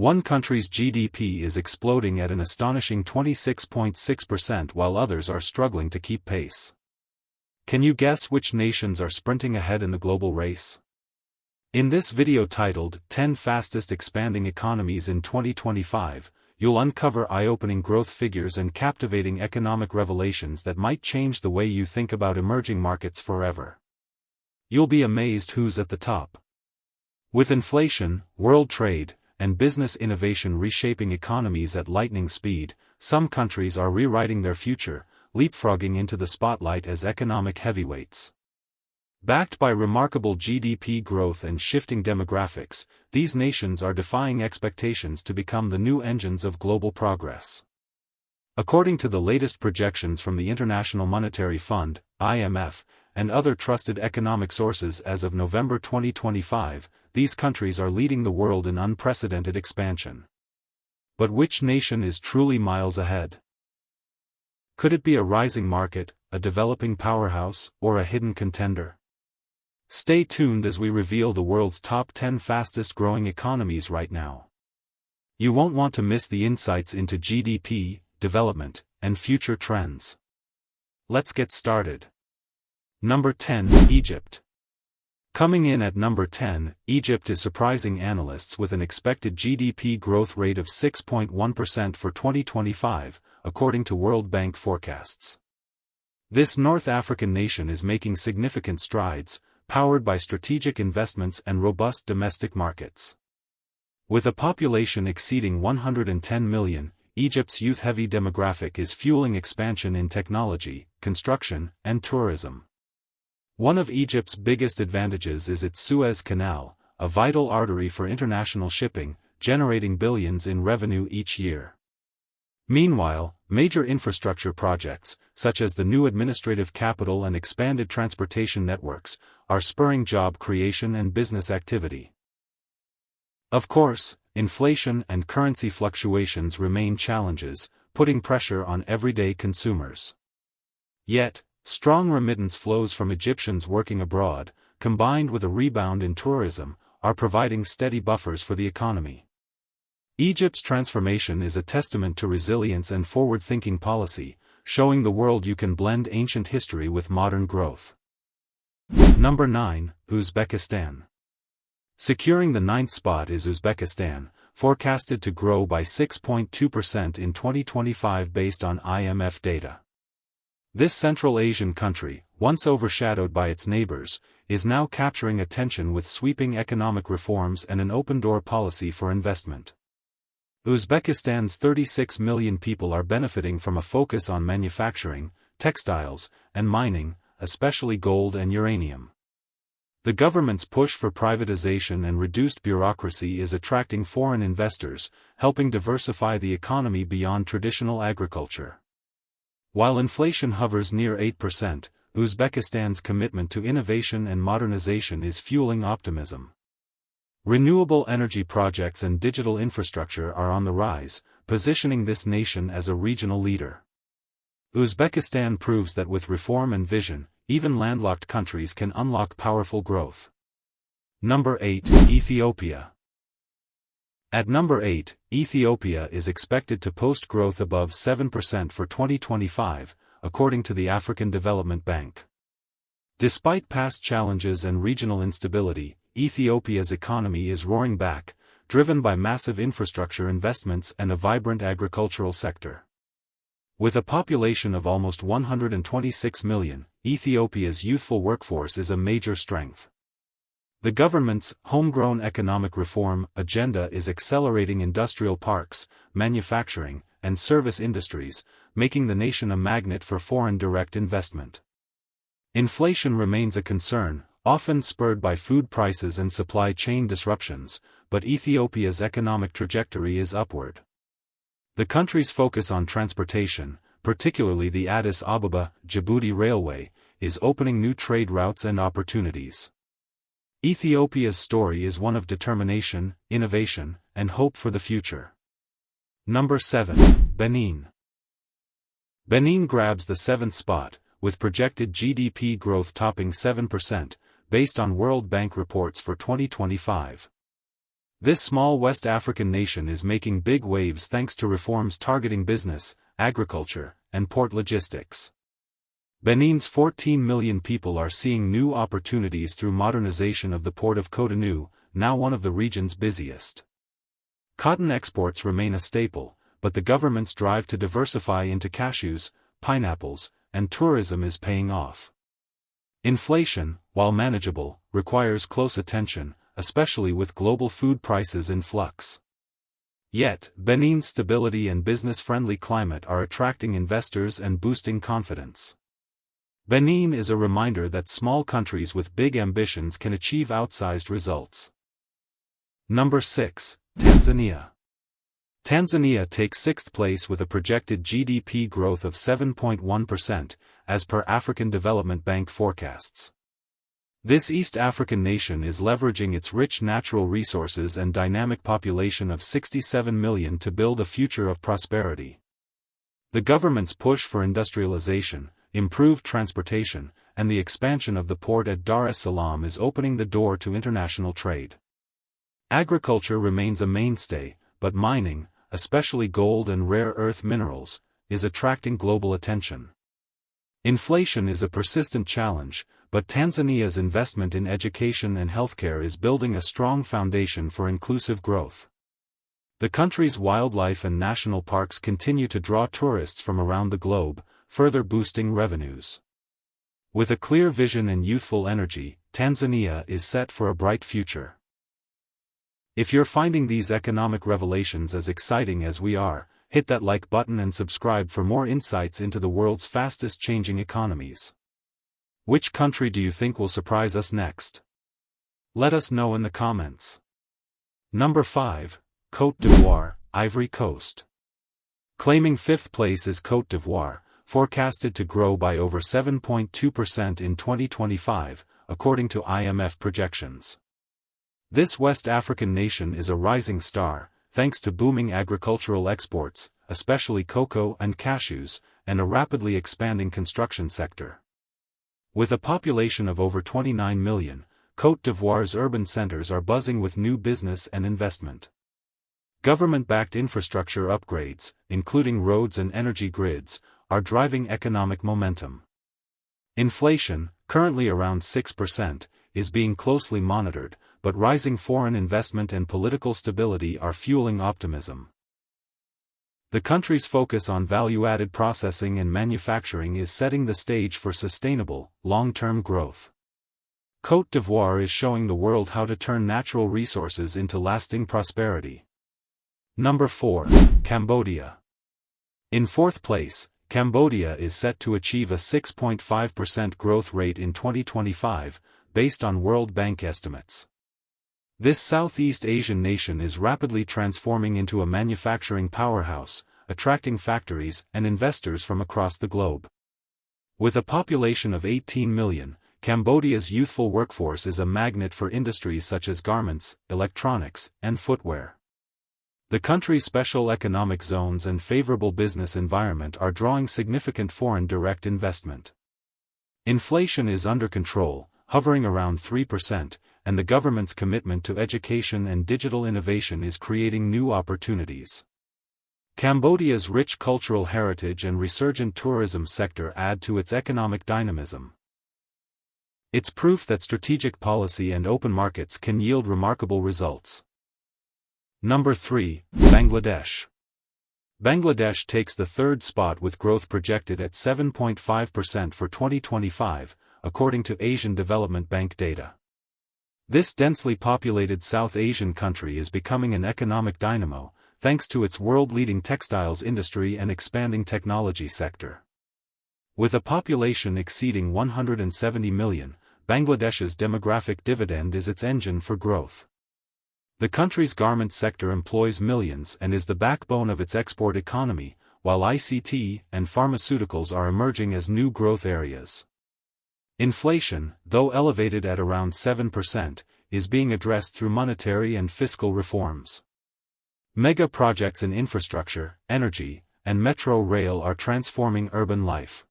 One country's GDP is exploding at an astonishing 26.6% while others are struggling to keep pace. Can you guess which nations are sprinting ahead in the global race? In this video titled 10 Fastest Expanding Economies in 2025, you'll uncover eye-opening growth figures and captivating economic revelations that might change the way you think about emerging markets forever. You'll be amazed who's at the top. With inflation, world trade, and business innovation reshaping economies at lightning speed, some countries are rewriting their future, leapfrogging into the spotlight as economic heavyweights. Backed by remarkable GDP growth and shifting demographics, these nations are defying expectations to become the new engines of global progress. According to the latest projections from the International Monetary Fund, IMF, and other trusted economic sources as of November 2025, these countries are leading the world in unprecedented expansion. But which nation is truly miles ahead? Could it be a rising market, a developing powerhouse, or a hidden contender? Stay tuned as we reveal the world's top 10 fastest growing economies right now. You won't want to miss the insights into GDP, development, and future trends. Let's get started. Number 10, Egypt. Coming in at number 10, Egypt is surprising analysts with an expected GDP growth rate of 6.1% for 2025, according to World Bank forecasts. This North African nation is making significant strides, powered by strategic investments and robust domestic markets. With a population exceeding 110 million, Egypt's youth-heavy demographic is fueling expansion in technology, construction, and tourism. One of Egypt's biggest advantages is its Suez Canal, a vital artery for international shipping, generating billions in revenue each year. Meanwhile, major infrastructure projects, such as the new administrative capital and expanded transportation networks, are spurring job creation and business activity. Of course, inflation and currency fluctuations remain challenges, putting pressure on everyday consumers. Yet, strong remittance flows from Egyptians working abroad, combined with a rebound in tourism, are providing steady buffers for the economy. Egypt's transformation is a testament to resilience and forward-thinking policy, showing the world you can blend ancient history with modern growth. Number 9, Uzbekistan. Securing the 9th spot is Uzbekistan, forecasted to grow by 6.2% in 2025 based on IMF data. This Central Asian country, once overshadowed by its neighbors, is now capturing attention with sweeping economic reforms and an open-door policy for investment. Uzbekistan's 36 million people are benefiting from a focus on manufacturing, textiles, and mining, especially gold and uranium. The government's push for privatization and reduced bureaucracy is attracting foreign investors, helping diversify the economy beyond traditional agriculture. While inflation hovers near 8%, Uzbekistan's commitment to innovation and modernization is fueling optimism. Renewable energy projects and digital infrastructure are on the rise, positioning this nation as a regional leader. Uzbekistan proves that with reform and vision, even landlocked countries can unlock powerful growth. Number 8, Ethiopia. At number 8, Ethiopia is expected to post growth above 7% for 2025, according to the African Development Bank. Despite past challenges and regional instability, Ethiopia's economy is roaring back, driven by massive infrastructure investments and a vibrant agricultural sector. With a population of almost 126 million, Ethiopia's youthful workforce is a major strength. The government's homegrown economic reform agenda is accelerating industrial parks, manufacturing, and service industries, making the nation a magnet for foreign direct investment. Inflation remains a concern, often spurred by food prices and supply chain disruptions, but Ethiopia's economic trajectory is upward. The country's focus on transportation, particularly the Addis Ababa-Djibouti Railway, is opening new trade routes and opportunities. Ethiopia's story is one of determination, innovation, and hope for the future. Number 7, Benin. Benin grabs the 7th spot, with projected GDP growth topping 7%, based on World Bank reports for 2025. This small West African nation is making big waves thanks to reforms targeting business, agriculture, and port logistics. Benin's 14 million people are seeing new opportunities through modernization of the port of Cotonou, now one of the region's busiest. Cotton exports remain a staple, but the government's drive to diversify into cashews, pineapples, and tourism is paying off. Inflation, while manageable, requires close attention, especially with global food prices in flux. Yet, Benin's stability and business-friendly climate are attracting investors and boosting confidence. Benin is a reminder that small countries with big ambitions can achieve outsized results. Number 6, Tanzania. Tanzania takes 6th place with a projected GDP growth of 7.1%, as per African Development Bank forecasts. This East African nation is leveraging its rich natural resources and dynamic population of 67 million to build a future of prosperity. The government's push for industrialization, improved transportation, and the expansion of the port at Dar es Salaam is opening the door to international trade. Agriculture remains a mainstay, but mining, especially gold and rare earth minerals, is attracting global attention. Inflation is a persistent challenge, but Tanzania's investment in education and healthcare is building a strong foundation for inclusive growth. The country's wildlife and national parks continue to draw tourists from around the globe, further boosting revenues. With a clear vision and youthful energy, Tanzania is set for a bright future. If you're finding these economic revelations as exciting as we are, hit that like button and subscribe for more insights into the world's fastest changing economies. Which country do you think will surprise us next? Let us know in the comments. Number 5, Côte d'Ivoire, Ivory Coast. Claiming 5th place is Côte d'Ivoire, forecasted to grow by over 7.2% in 2025, according to IMF projections. This West African nation is a rising star, thanks to booming agricultural exports, especially cocoa and cashews, and a rapidly expanding construction sector. With a population of over 29 million, Côte d'Ivoire's urban centers are buzzing with new business and investment. Government-backed infrastructure upgrades, including roads and energy grids, are driving economic momentum. Inflation, currently around 6%, is being closely monitored, but rising foreign investment and political stability are fueling optimism. The country's focus on value-added processing and manufacturing is setting the stage for sustainable, long-term growth. Côte d'Ivoire is showing the world how to turn natural resources into lasting prosperity. Number 4, Cambodia. In 4th place, Cambodia is set to achieve a 6.5% growth rate in 2025, based on World Bank estimates. This Southeast Asian nation is rapidly transforming into a manufacturing powerhouse, attracting factories and investors from across the globe. With a population of 18 million, Cambodia's youthful workforce is a magnet for industries such as garments, electronics, and footwear. The country's special economic zones and favorable business environment are drawing significant foreign direct investment. Inflation is under control, hovering around 3%, and the government's commitment to education and digital innovation is creating new opportunities. Cambodia's rich cultural heritage and resurgent tourism sector add to its economic dynamism. It's proof that strategic policy and open markets can yield remarkable results. Number 3, Bangladesh. Bangladesh takes the 3rd spot with growth projected at 7.5% for 2025, according to Asian Development Bank data. This densely populated South Asian country is becoming an economic dynamo, thanks to its world-leading textiles industry and expanding technology sector. With a population exceeding 170 million, Bangladesh's demographic dividend is its engine for growth. The country's garment sector employs millions and is the backbone of its export economy, while ICT and pharmaceuticals are emerging as new growth areas. Inflation, though elevated at around 7%, is being addressed through monetary and fiscal reforms. Mega projects in infrastructure, energy, and metro rail are transforming urban life.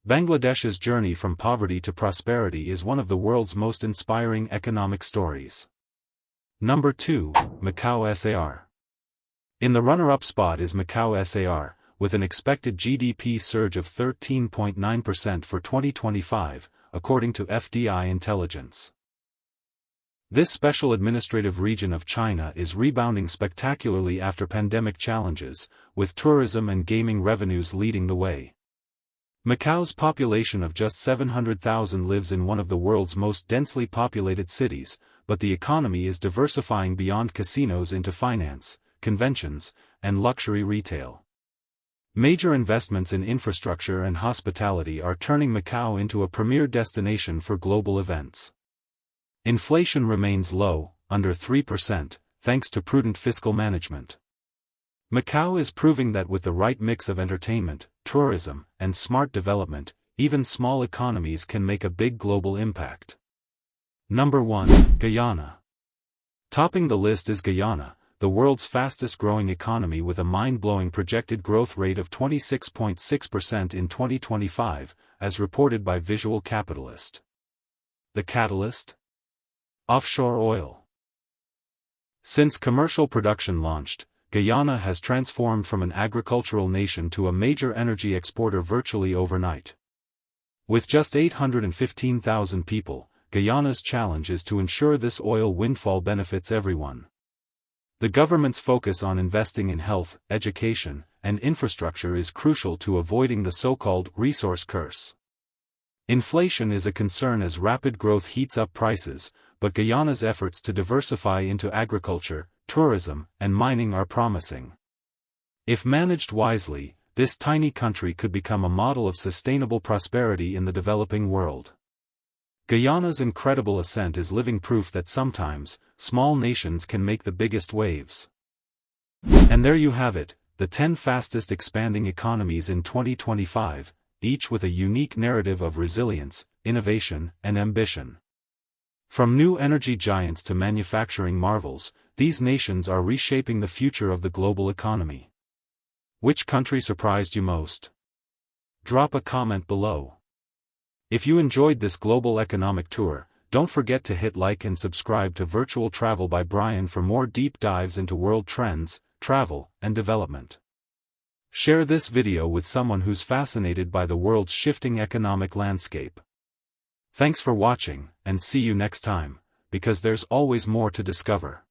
Bangladesh's journey from poverty to prosperity is one of the world's most inspiring economic stories. Number 2, Macau SAR. In the runner-up spot is Macau SAR, with an expected GDP surge of 13.9% for 2025, according to FDI intelligence. This special administrative region of China is rebounding spectacularly after pandemic challenges, with tourism and gaming revenues leading the way. Macau's population of just 700,000 lives in one of the world's most densely populated cities, but the economy is diversifying beyond casinos into finance, conventions, and luxury retail. Major investments in infrastructure and hospitality are turning Macau into a premier destination for global events. Inflation remains low, under 3%, thanks to prudent fiscal management. Macau is proving that with the right mix of entertainment, tourism, and smart development, even small economies can make a big global impact. Number 1, Guyana. Topping the list is Guyana, the world's fastest-growing economy with a mind-blowing projected growth rate of 26.6% in 2025, as reported by Visual Capitalist. The catalyst? Offshore oil. Since commercial production launched, Guyana has transformed from an agricultural nation to a major energy exporter virtually overnight. With just 815,000 people, Guyana's challenge is to ensure this oil windfall benefits everyone. The government's focus on investing in health, education, and infrastructure is crucial to avoiding the so-called resource curse. Inflation is a concern as rapid growth heats up prices, but Guyana's efforts to diversify into agriculture, tourism, and mining are promising. If managed wisely, this tiny country could become a model of sustainable prosperity in the developing world. Guyana's incredible ascent is living proof that sometimes, small nations can make the biggest waves. And there you have it, the 10 fastest expanding economies in 2025, each with a unique narrative of resilience, innovation, and ambition. From new energy giants to manufacturing marvels, these nations are reshaping the future of the global economy. Which country surprised you most? Drop a comment below. If you enjoyed this global economic tour, don't forget to hit like and subscribe to Virtual Travel by Brian for more deep dives into world trends, travel, and development. Share this video with someone who's fascinated by the world's shifting economic landscape. Thanks for watching, and see you next time, because there's always more to discover.